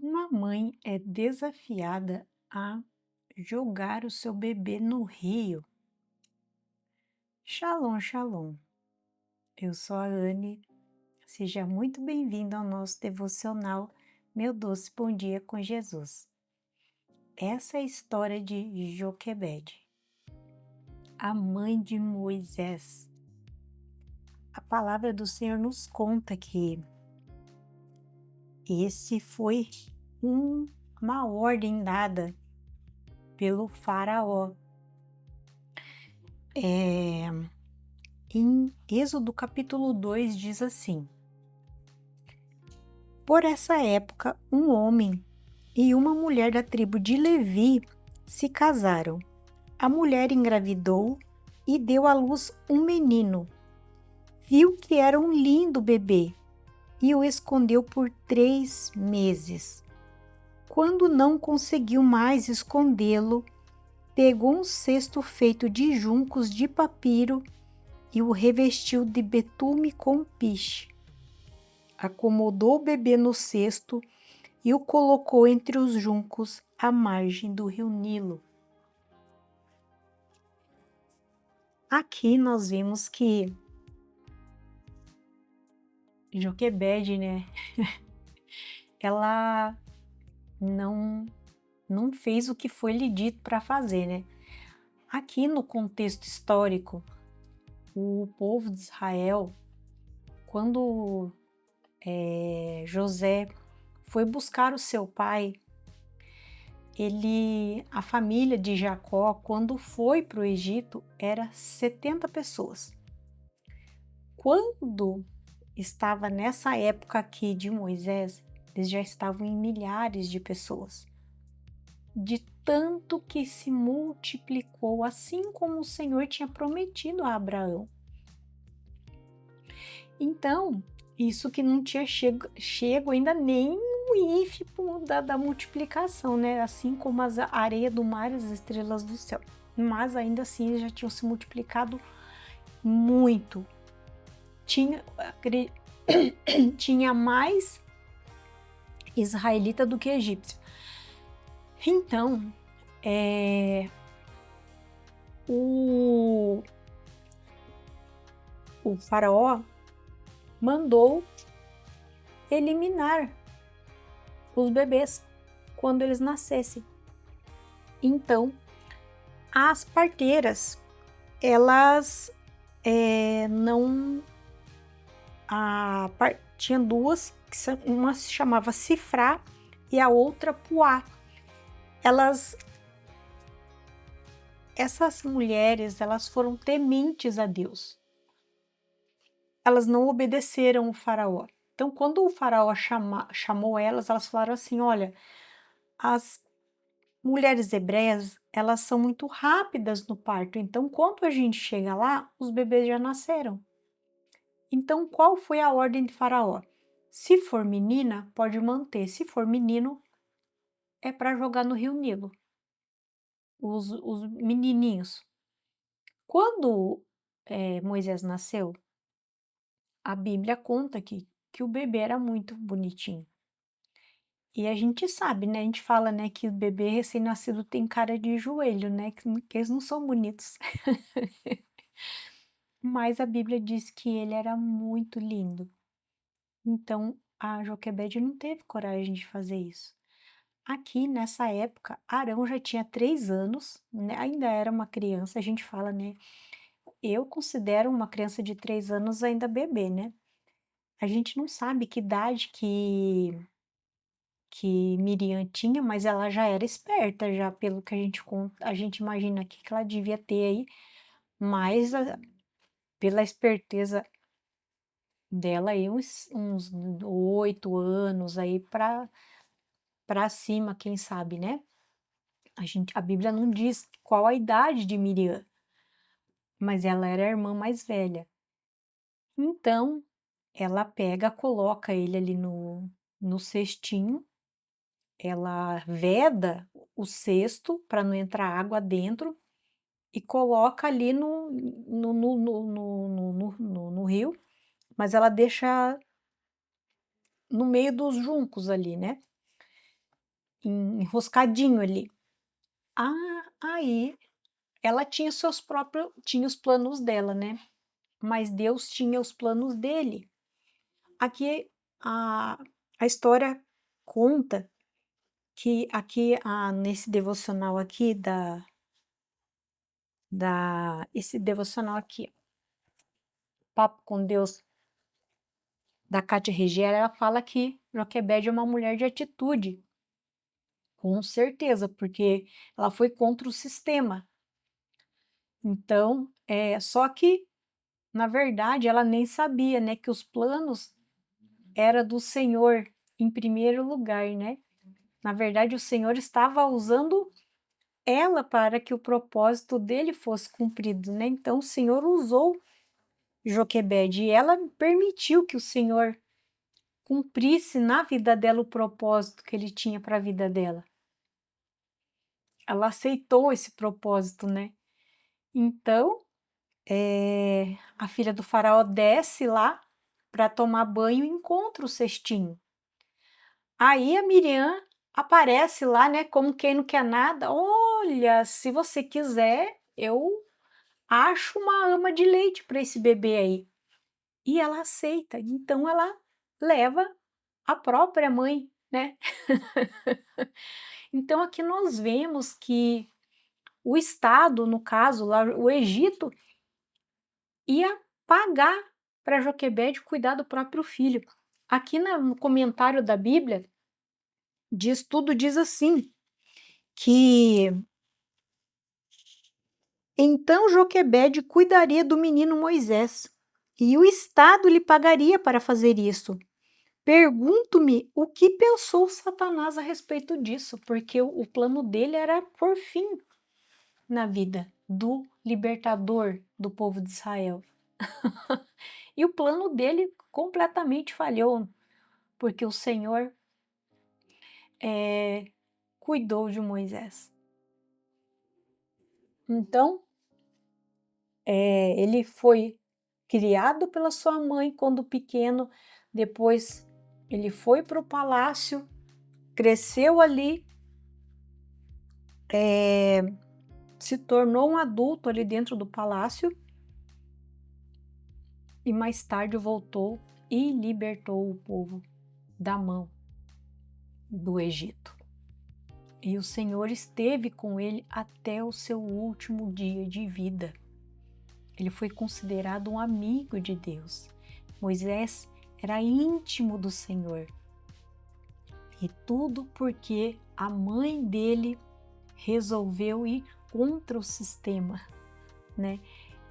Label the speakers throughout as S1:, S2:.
S1: Uma mãe é desafiada a jogar o seu bebê no rio. Shalom, shalom. Eu sou a Anne. Seja muito bem-vindo ao nosso devocional Meu Doce Bom Dia com Jesus. Essa é a história de Joquebede, a mãe de Moisés. A palavra do Senhor nos conta que esse foi uma ordem dada pelo faraó. Em Êxodo capítulo 2 diz assim: Por essa época, um homem e uma mulher da tribo de Levi se casaram. A mulher engravidou e deu à luz um menino. Viu que era um lindo bebê e o escondeu por 3 meses. Quando não conseguiu mais escondê-lo, pegou um cesto feito de juncos de papiro e o revestiu de betume com piche. Acomodou o bebê no cesto e o colocou entre os juncos à margem do rio Nilo. Aqui nós vimos que Joquebede, né, ela não fez o que foi lhe dito para fazer, né? Aqui no contexto histórico, o povo de Israel, quando José foi buscar o seu pai, a família de Jacó, quando foi para o Egito, era 70 pessoas. Quando estava nessa época aqui de Moisés, eles já estavam em milhares de pessoas. De tanto que se multiplicou, assim como o Senhor tinha prometido a Abraão. Então, isso que não tinha chego ainda nem o ínfimo da multiplicação, né? Assim como a areia do mar e as estrelas do céu. Mas ainda assim eles já tinham se multiplicado muito. Tinha mais israelita do que egípcio. Então, o faraó mandou eliminar os bebês quando eles nascessem. Então, as parteiras, elas não... tinha duas, uma se chamava Sifrá e a outra Puá. Essas mulheres, elas foram tementes a Deus. Elas não obedeceram o faraó. Então, quando o faraó chamou elas falaram assim: olha, as mulheres hebreias, elas são muito rápidas no parto, então quando a gente chega lá, os bebês já nasceram. Então, qual foi a ordem de faraó? Se for menina, pode manter. Se for menino, é para jogar no rio Nilo. Os menininhos. Quando Moisés nasceu, a Bíblia conta que o bebê era muito bonitinho. E a gente sabe, né? A gente fala, né, que o bebê recém-nascido tem cara de joelho, né? Que eles não são bonitos. Mas a Bíblia diz que ele era muito lindo. Então, a Joquebede não teve coragem de fazer isso. Aqui, nessa época, Arão já tinha 3 anos, né? Ainda era uma criança, a gente fala, né? Eu considero uma criança de 3 anos ainda bebê, né? A gente não sabe que idade que Miriam tinha, mas ela já era esperta, já pelo que a gente imagina aqui que ela devia ter aí, mais pela esperteza dela aí, uns 8 anos aí para cima, quem sabe, né? A Bíblia não diz qual a idade de Miriam, mas ela era a irmã mais velha. Então, ela coloca ele ali no cestinho, ela veda o cesto para não entrar água dentro e coloca ali no rio, mas ela deixa no meio dos juncos ali, né? enroscadinho ali. Aí ela tinha tinha os planos dela, né? Mas Deus tinha os planos dele. Aqui a história conta que aqui nesse devocional aqui esse devocional aqui, Papo com Deus, da Kátia Regiera, ela fala que Joquebede é uma mulher de atitude, com certeza, porque ela foi contra o sistema. Então, só que, na verdade, ela nem sabia, né, que os planos era do Senhor em primeiro lugar, né? Na verdade, o Senhor estava usando ela para que o propósito dele fosse cumprido, né? Então, o Senhor usou Joquebede e ela permitiu que o Senhor cumprisse na vida dela o propósito que ele tinha para a vida dela. Ela aceitou esse propósito, né? Então, a filha do faraó desce lá para tomar banho e encontra o cestinho. Aí a Miriam aparece lá, né, como quem não quer nada. Olha, se você quiser, eu acho uma ama de leite para esse bebê aí. E ela aceita. Então ela leva a própria mãe, né? Então aqui nós vemos que o Estado, no caso lá, o Egito, ia pagar para Joquebede cuidar do próprio filho. Aqui no comentário da Bíblia, tudo diz assim, que então Joquebede cuidaria do menino Moisés, e o Estado lhe pagaria para fazer isso. Pergunto-me o que pensou Satanás a respeito disso, porque o plano dele era por fim na vida do libertador do povo de Israel. E o plano dele completamente falhou, porque o Senhor cuidou de Moisés. Então, ele foi criado pela sua mãe quando pequeno, depois ele foi para o palácio, cresceu ali, se tornou um adulto ali dentro do palácio e mais tarde voltou e libertou o povo da mão do Egito. E o Senhor esteve com ele até o seu último dia de vida. Ele foi considerado um amigo de Deus. Moisés era íntimo do Senhor. E tudo porque a mãe dele resolveu ir contra o sistema, né?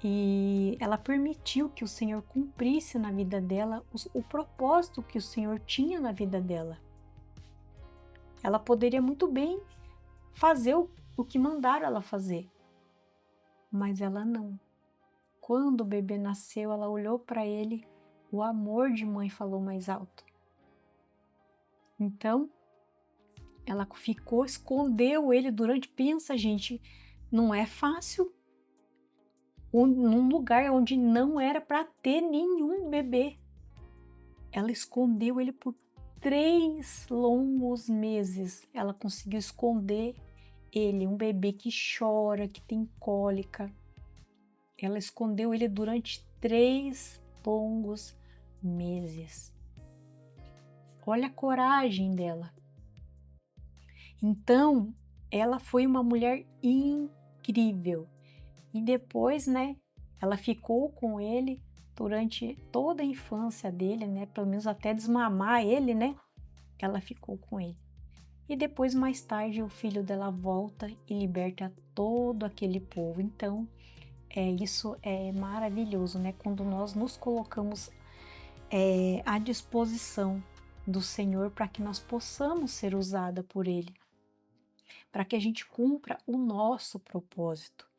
S1: E ela permitiu que o Senhor cumprisse na vida dela o propósito que o Senhor tinha na vida dela. Ela poderia muito bem fazer o que mandaram ela fazer, mas ela não. Quando o bebê nasceu, ela olhou para ele, o amor de mãe falou mais alto. Então, ela escondeu ele pensa, gente, não é fácil, num lugar onde não era para ter nenhum bebê. Ela escondeu ele por 3 longos meses. Ela conseguiu esconder ele, um bebê que chora, que tem cólica. Ela escondeu ele durante 3 longos meses. Olha a coragem dela. Então, ela foi uma mulher incrível. E depois, né, ela ficou com ele durante toda a infância dele, né, pelo menos até desmamar ele, né, ela ficou com ele. E depois, mais tarde, o filho dela volta e liberta todo aquele povo. Então, isso é maravilhoso, né, quando nós nos colocamos à disposição do Senhor para que nós possamos ser usada por Ele, para que a gente cumpra o nosso propósito.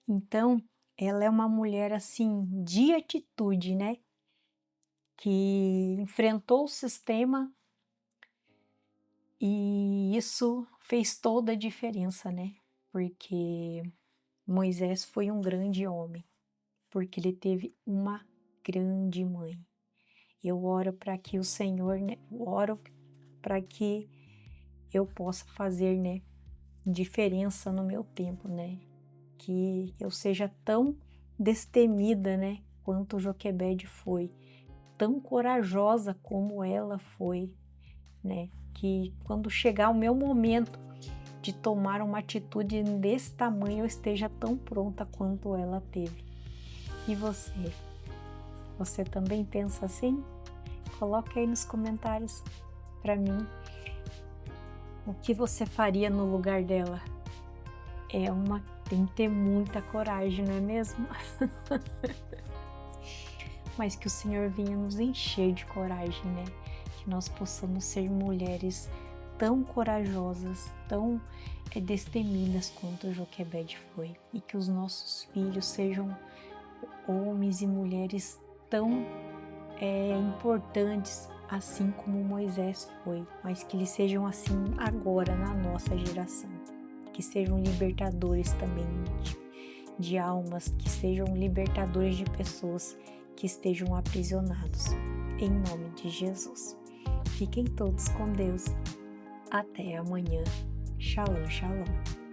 S1: Então, ela é uma mulher assim de atitude, né? Que enfrentou o sistema e isso fez toda a diferença, né? Porque Moisés foi um grande homem, porque ele teve uma grande mãe. Eu oro para que o Senhor, né? Eu oro para que eu possa fazer, né, diferença no meu tempo, né? Que eu seja tão destemida, né, quanto Joquebede foi, tão corajosa como ela foi, né? Que quando chegar o meu momento de tomar uma atitude desse tamanho, eu esteja tão pronta quanto ela teve. E você? Você também pensa assim? Coloque aí nos comentários para mim o que você faria no lugar dela. Tem que ter muita coragem, não é mesmo? Mas que o Senhor venha nos encher de coragem, né? Que nós possamos ser mulheres tão corajosas, tão destemidas quanto Joquebede foi. E que os nossos filhos sejam homens e mulheres tão importantes, assim como Moisés foi, mas que eles sejam assim agora na nossa geração. Que sejam libertadores também de almas, que sejam libertadores de pessoas que estejam aprisionados. Em nome de Jesus. Fiquem todos com Deus. Até amanhã. Shalom, shalom.